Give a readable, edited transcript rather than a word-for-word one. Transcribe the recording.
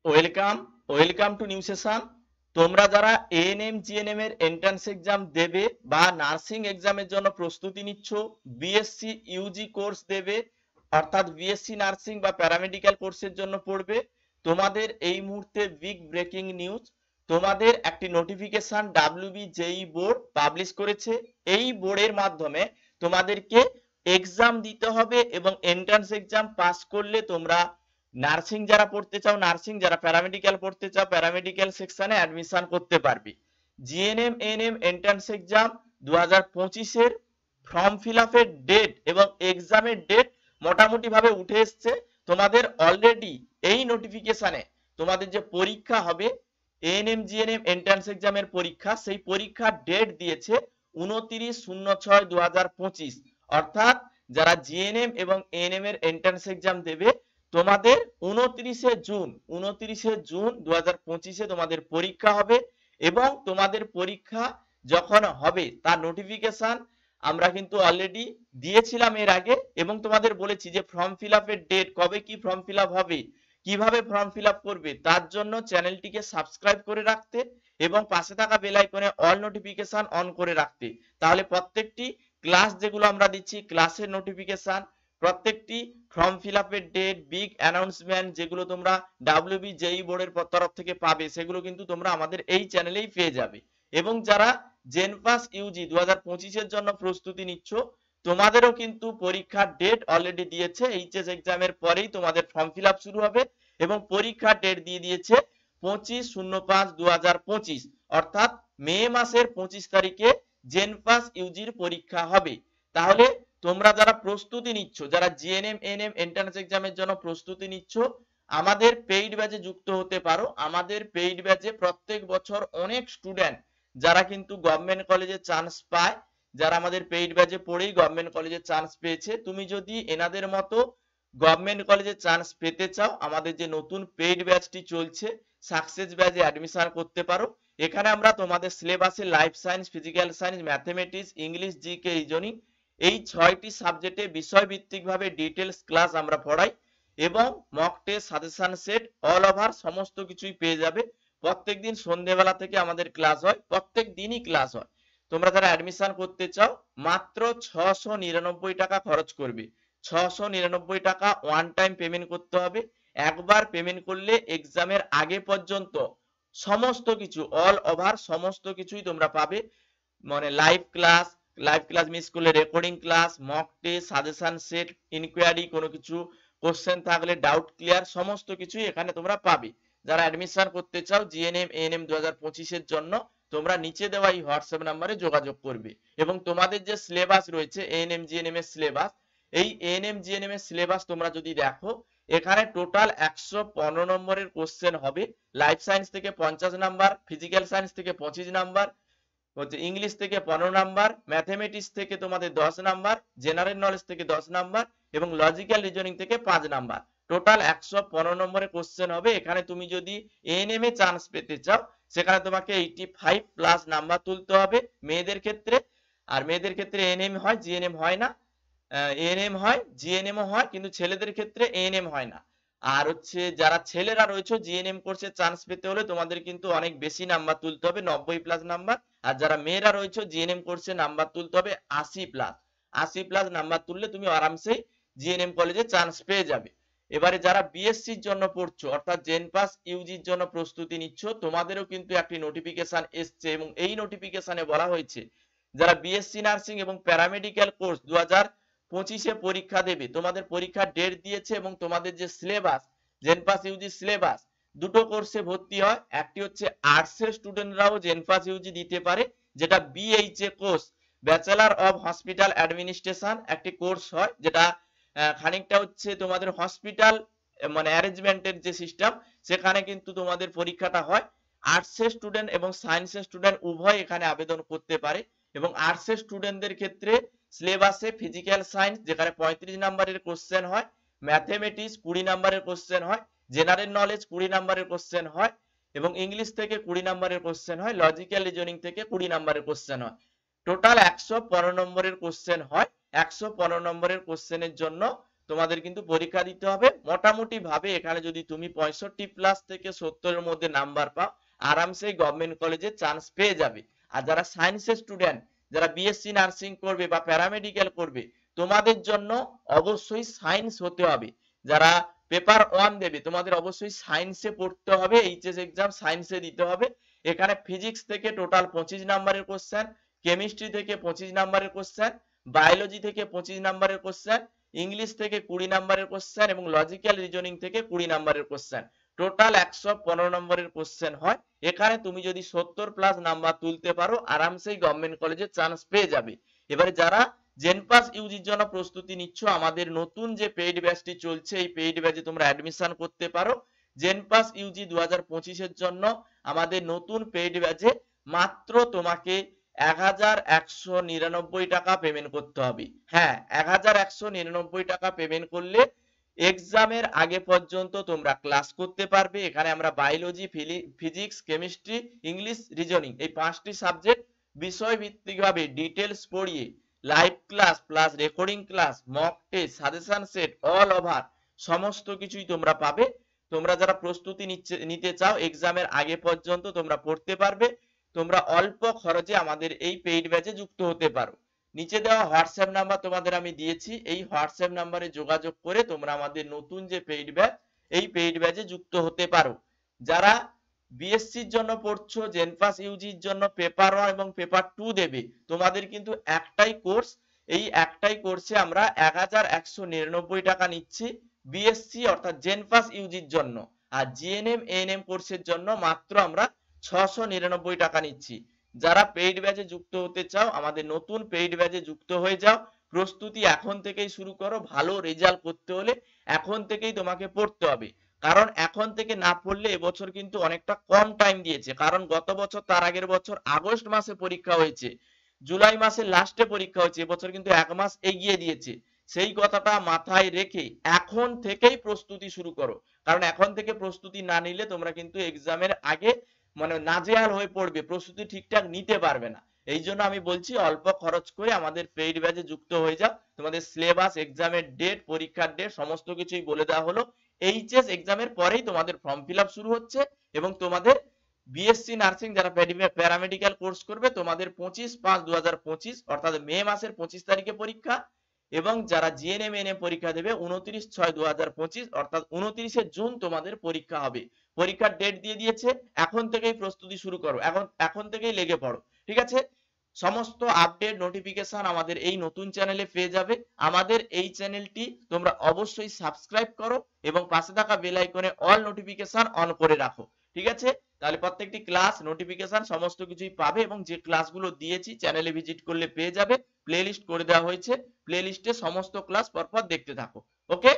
Welcome welcome to new session. তোমরা যারা ANM GNM এর এন্ট্রান্স এক্সাম দেবে বা নার্সিং এক্সামের জন্য প্রস্তুতি নিচ্ছ, বিএসসি ইউজি কোর্স দেবে অর্থাৎ বিএসসি নার্সিং বা প্যারামেডিক্যাল কোর্সের জন্য পড়বে, তোমাদের এই মুহূর্তে বিগ ব্রেকিং নিউজ। তোমাদের একটি নোটিফিকেশন ডাব্লিউবিজেই বোর্ড পাবলিশ করেছে। এই বোর্ডের মাধ্যমে তোমাদেরকে এক্সাম দিতে হবে এবং এন্ট্রান্স এক্সাম পাস করলে তোমরা নার্সিং যারা পড়তে চাও নার্সিং, যারা প্যারামেডিক্যাল পড়তে চাও প্যারামেডিক্যাল সেকশনে অ্যাডমিশন করতে পারবে। জিএনএম এএনএম এন্ট্রান্স এক্সাম 2025 এর ফর্ম ফিল আপের ডেট এবং এক্সামের ডেট মোটামুটি ভাবে উঠে এসছে। তোমাদের অলরেডি এই নোটিফিকেশনে তোমাদের যে পরীক্ষা হবে এএনএম জিএনএম এন্ট্রান্স এক্সামের পরীক্ষা, সেই পরীক্ষার ডেট দিয়েছে 29/06/2025। অর্থাৎ যারা জিএনএম এবং এএনএম এর এন্ট্রান্স এক্সাম দেবে তোমাদের 29শে জুন 2025 তোমাদের পরীক্ষা হবে এবং তোমাদের পরীক্ষা যখন হবে তার নোটিফিকেশন আমরা কিন্তু অলরেডি দিয়েছিলাম এর আগে এবং তোমাদের বলেছি যে ফর্ম ফিল আপের ডেট কবে কি ফর্ম ফিল আপ হবে, কিভাবে ফর্ম ফিল আপ করবে, তার জন্য চ্যানেলটিকে সাবস্ক্রাইব করে রাখতে এবং পাশে থাকা বেল আইকনে অল নোটিফিকেশন অন করে রাখতে। তাহলে প্রত্যেকটি ক্লাস যেগুলো আমরা দিচ্ছি ক্লাসের নোটিফিকেশন, প্রত্যেকটি ফর্ম ফিল আপের ডেট, বিগ অ্যানাউন্সমেন্ট যেগুলো তোমরা ডাব্লিউবিজেই বোর্ডের তরফ থেকে পাবে সেগুলো কিন্তু তোমরা আমাদের এই চ্যানেলেই পেয়ে যাবে। এবং যারা জেনপাস ইউজি 2025 এর জন্য প্রস্তুতি নিচ্ছ তোমাদেরও কিন্তু পরীক্ষার ডেট অলরেডি দিয়েছে। এইচএস এক্সামের পরেই তোমাদের ফর্ম ফিল আপ শুরু হবে এবং পরীক্ষার ডেট দিয়ে দিয়েছে 25/05/2025, অর্থাৎ মে মাসের 25 তারিখে জেনপাস ইউজির পরীক্ষা হবে। তাহলে তোমরা যারা প্রস্তুতি নিচ্ছ, যারা জিএনএম এএনএম এন্ট্রান্স এক্সামের জন্য প্রস্তুতি নিচ্ছ, আমাদের পেইড ব্যাচে যুক্ত হতে পারো। আমাদের পেইড ব্যাচে প্রত্যেক বছর অনেক স্টুডেন্ট যারা কিন্তু গভর্নমেন্ট কলেজে চান্স পায়, যারা আমাদের পেইড ব্যাচে পড়েই গভর্নমেন্ট কলেজে চান্স পেয়েছে, তুমি যদি এনাদের মতো গভর্নমেন্ট কলেজে চান্স পেতে চাও আমাদের যে নতুন পেইড ব্যাচটি চলছে সাকসেস ব্যাচে অ্যাডমিশন করতে পারো। এখানে আমরা তোমাদের সিলেবাসে life science, physical science, mathematics, English, GK, reasoning এই 6টি সাবজেক্টে বিষয়ভিত্তিক ভাবে ডিটেলস ক্লাস আমরা পড়াই এবং mock test, suggestion set all over সমস্ত কিছুই পেয়ে যাবে। প্রত্যেকদিন সন্ধ্যেবেলা থেকে আমাদের ক্লাস হয়, প্রত্যেক দিনই ক্লাস হয়। তোমরা যারা অ্যাডমিশন করতে চাও মাত্র 699 টাকা খরচ করবে। 699 টাকা ওয়ান টাইম পেমেন্ট করতে হবে। একবার পেমেন্ট করলে এক্সামের আগে পর্যন্ত সমস্ত কিছু অল ওভার সমস্ত কিছুই তোমরা পাবে। মানে লাইভ ক্লাস মিস করলে recording class, mock test, suggestion set, enquiry, কোনো কিছু কোশ্চেন থাকলে ডাউট ক্লিয়ার সমস্ত কিছুই এখানে তোমরা পাবে। যারা অ্যাডমিশন করতে চাও জিএনএম এএনএম 2025 এর জন্য তোমরা নিচে দেওয়া এই হোয়াটসঅ্যাপ নম্বরে যোগাযোগ করবে এবং তোমাদের যে সিলেবাস রয়েছে এএনএম জিএনএম এর সিলেবাস, এই এএনএম জিএনএম এর সিলেবাস তোমরা যদি দেখো এখানে টোটাল 115 নম্বরের কোশ্চেন হবে। লাইফ সায়েন্স থেকে 50 নাম্বার, ফিজিক্যাল সায়েন্স থেকে 25 নাম্বার, হচ্ছে ইংলিশ থেকে 15 নাম্বার, ম্যাথমেটিক্স থেকে তোমাদের 10 নাম্বার, জেনারেল নলেজ থেকে 10 নাম্বার এবং লজিক্যাল রিজনিং থেকে 5 নাম্বার। টোটাল 115 নম্বরের কোশ্চেন হবে। এখানে তুমি যদি এএনএম এ চান্স পেতে চাও সেখানে তোমাকে 85 প্লাস নাম্বার তুলতে হবে মেয়েদের ক্ষেত্রে। আর মেয়েদের ক্ষেত্রে এএনএম হয়, জিএনএম হয় না। এএনএম হয়, জিএনএম ও হয়, কিন্তু ছেলেদের ক্ষেত্রে এএনএম হয় না। আর হচ্ছে যারা ছেলেরা রয়েছে জিএনএম কোর্সে চান্স পেতে হলে তোমাদের কিন্তু অনেক বেশি নাম্বার তুলতে হবে, 90 প্লাস নাম্বার। আর যারা মেয়েরা রয়েছে জিএনএম কোর্সে নাম্বার তুলতে হবে 80 প্লাস। 80 প্লাস নাম্বার তুললে তুমি আরামসে জিএনএম কলেজে চান্স পেয়ে যাবে। এবারে যারা বিএসসির জন্য পড়ছো অর্থাৎ জেনপাস ইউজির জন্য প্রস্তুতি নিচ্ছ তোমাদেরও কিন্তু একটি নোটিফিকেশন এসছে এবং এই নোটিফিকেশনে বলা হয়েছে যারা বিএসসি নার্সিং এবং প্যারামেডিক্যাল কোর্স 2025 পরীক্ষা দেবে তোমাদের পরীক্ষার ডেট দিয়েছে এবং তোমাদের যে সিলেবাস জেনপাস ইউজি সিলেবাস দুটো কোর্সে ভর্তি হয়। একটি হচ্ছে আর্টসের স্টুডেন্টরাও জেনপাস ইউজি দিতে পারে, যেটা BHA course, bachelor of hospital administration একটি কোর্স হয়, যেটা খানিকটা হচ্ছে তোমাদের হসপিটাল মানে অ্যারেঞ্জমেন্টের যে সিস্টেম সেখানে কিন্তু তোমাদের পরীক্ষাটা হয়। আর্টসের স্টুডেন্ট এবং সায়েন্সের স্টুডেন্ট উভয় এখানে আবেদন করতে পারে এবং আর্টসের স্টুডেন্টদের ক্ষেত্রে সিলেবাসে ফিজিক্যাল সায়েন্স যেখানে 35 নাম্বারের কোশ্চেন হয়, ম্যাথমেটিক্স 20 নাম্বারের কোশ্চেন হয়, জেনারেল নলেজ 20 নাম্বারের কোশ্চেন হয় এবং ইংলিশ থেকে 20 নাম্বারের কোশ্চেন হয়, লজিক্যাল রিজনিং থেকে 20 নাম্বারের কোশ্চেন হয়। টোটাল 115 নম্বরের কোশ্চেন হয়। 115 নম্বরের কোশ্চেনের জন্য তোমাদের কিন্তু পরীক্ষা দিতে হবে। মোটামুটি ভাবে এখানে যদি তুমি 65 প্লাস থেকে 70 এর মধ্যে নাম্বার পাও, আরামসে গভর্নমেন্ট কলেজে চান্স পেয়ে যাবে। আর যারা সায়েন্সের স্টুডেন্ট, যারা বিএসসি নার্সিং করবে বা প্যারামেডিক্যাল করবে, তোমাদের জন্য অবশ্যই সায়েন্স হতে হবে। যারা পেপার 1 দেবে, তোমাদের অবশ্যই সায়েন্সে পড়তে হবে, এইচএস এক্সাম সায়েন্সে দিতে হবে। এখানে ফিজিক্স থেকে টোটাল 25 নাম্বারের কোশ্চেন, কেমিস্ট্রি থেকে 25 নাম্বারের কোশ্চেন, বায়োলজি থেকে 25 নাম্বারের কোশ্চেন, ইংলিশ থেকে 20 নাম্বারের কোশ্চেন এবং লজিক্যাল রিজনিং থেকে 20 নাম্বারের কোশ্চেন। টোটাল 115 নম্বরের কোশ্চেন হয়। এখানে তুমি যদি 70 প্লাস নাম্বার তুলতে পারো, আরামসেই গভর্নমেন্ট কলেজে চান্স পেয়ে যাবে। এবারে যারা জেনপাস ইউজির জন্য প্রস্তুতি নিচ্ছ, আমাদের নতুন যে পেইড ব্যাচটি চলছে, এই পেইড ব্যাচে তোমরা অ্যাডমিশন করতে পারো। জেনপাস ইউজি 2025 এর জন্য আমাদের নতুন পেইড ব্যাচে মাত্র তোমাকে 1199 টাকা পেমেন্ট করতে হবে। হ্যাঁ, 1199 টাকা পেমেন্ট করলে এক্সামের আগে পর্যন্ত তোমরা ক্লাস করতে পারবে। এখানে আমরা biology, physics, chemistry, English, reasoning এই 5টি সাবজেক্ট বিষয় ভিত্তিক ভাবে ডিটেলস পড়িয়ে live class plus recording class, mock test, suggestion set all over সমস্ত কিছুই তোমরা পাবে। তোমরা যারা প্রস্তুতি নিতে চাও এক্সামের আগে পর্যন্ত তোমরা পড়তে পারবে, তোমরা অল্প খরচে আমাদের এই পেইড ব্যাচে যুক্ত হতে পারো। নিচে দেওয়া হোয়াটসঅ্যাপ নাম্বার তোমাদের আমি দিয়েছি, এই হোয়াটসঅ্যাপ নাম্বারে যোগাযোগ করে তোমরা আমাদের নতুন যে পেইড ব্যাচ, এই পেইড ব্যাচে যুক্ত হতে পারো। যারা বিএসসির জন্য পড়ছো, জেনপাস ইউজির জন্য পেপার 1 এবং পেপার 2 দেবে, তোমাদের কিন্তু একটাই কোর্স, এই একটাই কোর্সে আমরা 1199 টাকা নিচ্ছি বিএসসি অর্থাৎ জেনপাস ইউজির জন্য। আর জিএনএম এএনএম কোর্সের জন্য মাত্র আমরা 699 টাকা নিচ্ছি। যারা পেইড ব্যাচে যুক্ত হতে চাও, আমাদের নতুন পেইড ব্যাচে যুক্ত হয়ে যাও। প্রস্তুতি এখন থেকেই শুরু করো। ভালো রেজাল্ট করতে হলে এখন থেকেই তোমাকে পড়তে হবে, কারণ এখন থেকে না পড়লে এবছর কিন্তু অনেকটা কম টাইম দিয়েছে। কারণ গত বছর, তার আগের বছর আগস্ট মাসে পরীক্ষা হয়েছে, জুলাই মাসের লাস্টে পরীক্ষা হয়েছে, এবছর কিন্তু 1 মাস এগিয়ে দিয়েছে। সেই কথাটা মাথায় রেখে এখন থেকেই প্রস্তুতি শুরু করো, কারণ এখন থেকে প্রস্তুতি না নিলে তোমরা কিন্তু এক্সামের আগে মানে নাজেহাল হয়ে পড়বে, প্রস্তুতি ঠিকঠাক নিতে পারবে না। এই জন্য আমি বলছি অল্প খরচ করে আমাদের পেইড ব্যাচে যুক্ত হয়ে যাও। তোমাদের সিলেবাস, এক্সামের ডেট, পরীক্ষার ডেট সমস্ত কিছুই বলে দেওয়া হলো। এইচএস এক্সামের পরেই তোমাদের ফর্ম ফিল আপ শুরু হচ্ছে এবং তোমাদের বিএসসি নার্সিং যারা প্যারামেডিক্যাল কোর্স করবে, তোমাদের 25/5/2025 অর্থাৎ মে মাসের 25 তারিখে পরীক্ষা, এবং যারা জিএনএম এনএম পরীক্ষা দেবে 29/6/2025 অর্থাৎ 29শে জুন তোমাদের পরীক্ষা হবে। পরীক্ষার ডেট দিয়ে দিয়েছে, এখন থেকেই প্রস্তুতি শুরু করো, এখন থেকেই লেগে পড়ো, ঠিক আছে? সমস্ত আপডেট নোটিফিকেশন আমাদের এই নতুন চ্যানেলে পেয়ে যাবে। আমাদের এই চ্যানেলটি তোমরা অবশ্যই সাবস্ক্রাইব করো এবং পাশে থাকা বেল আইকনে অল নোটিফিকেশন অন করে রাখো, ঠিক আছে? তাহলে প্রত্যেকটি ক্লাস নোটিফিকেশন সমস্ত কিছুই পাবে এবং যে ক্লাসগুলো দিয়েছি চ্যানেলে ভিজিট করলে পেয়ে যাবে। প্লেলিস্ট করে দেওয়া হয়েছে, প্লেলিস্টে সমস্ত ক্লাস পরপর দেখতে থাকো। ওকে।